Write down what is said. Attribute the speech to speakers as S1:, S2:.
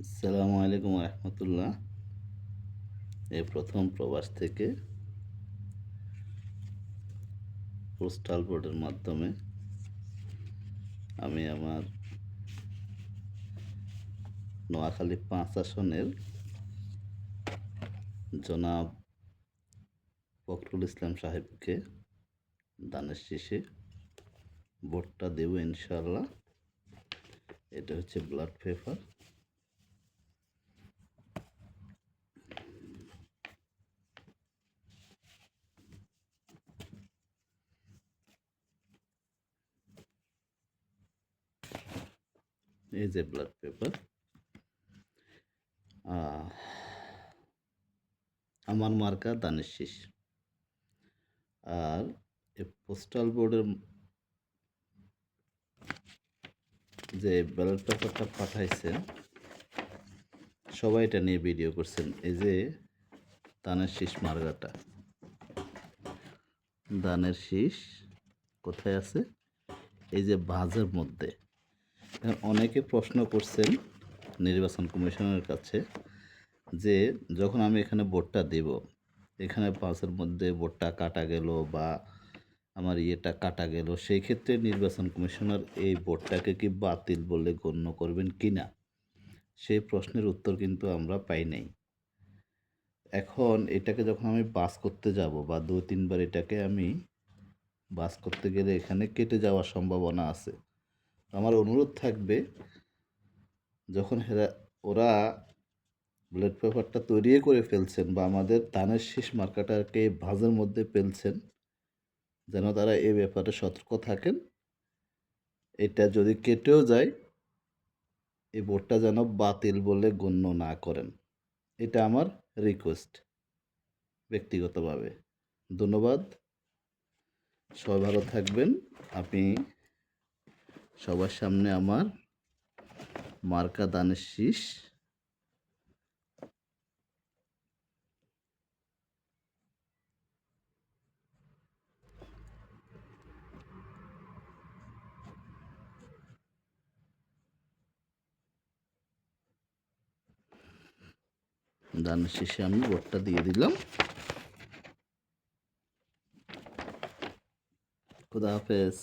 S1: আসসালামু আলাইকুম রহমতুল্লাহ। এই প্রথম প্রবাস থেকে পোস্টাল বোর্ডের মাধ্যমে আমি আমার নোয়াখালী ৫ আসনের জনাব ফখরুল ইসলাম সাহেবকে দানের শীষে ভোটটা দেব ইনশাআল্লাহ। এটা হচ্ছে ব্লড পেপার। এই যে ব্লড পেপার। আমার মার্কা দানের শীষ। আর এই পোস্টাল বোর্ডের যে ব্যালট পেপারটা পাঠাইছেন, সবাই এটা নিয়ে ভিডিও করছেন। এই যে দানের শীষ মার্কাটা, দানের শীষ কোথায় আছে? এই যে ভাঁজের মধ্যে। এখন অনেকে প্রশ্ন করছেন নির্বাচন কমিশনের কাছে যে যখন আমি এখানে ভোটটা দেব, এখানে ভাঁজের মধ্যে ভোটটা কাটা গেল বা আমার ইয়েটা কাটা গেল, সেই ক্ষেত্রে নির্বাচন কমিশনার এই ভোটটাকে কি বাতিল বলে গণ্য করবেন কি না? সেই প্রশ্নের উত্তর কিন্তু আমরা পাই নাই। এখন এটাকে যখন আমি বাস করতে যাব বা ২-৩ বার এটাকে আমি বাস করতে গেলে এখানে কেটে যাওয়ার সম্ভাবনা আছে। আমার অনুরোধ থাকবে, যখন ওরা ব্যালট পেপারটা তৈরি করে ফেলছেন বা আমাদের ধানের শীষ মার্কাটাকে ভাঁজের মধ্যে ফেলছেন, যেন তারা এ ব্যাপারে সতর্ক থাকেন। এটা যদি কেটেও যায়, এই ভোটটা যেন বাতিল বলে গণ্য না করেন। এটা আমার রিকোয়েস্ট ব্যক্তিগতভাবে। ধন্যবাদ। সবাই ভালো থাকবেন। আপনি সবার সামনে আমার মার্কা দানের শীষ। দানের শীষে আমি ভোটটা দিয়ে দিলাম। খুদা হাফেজ।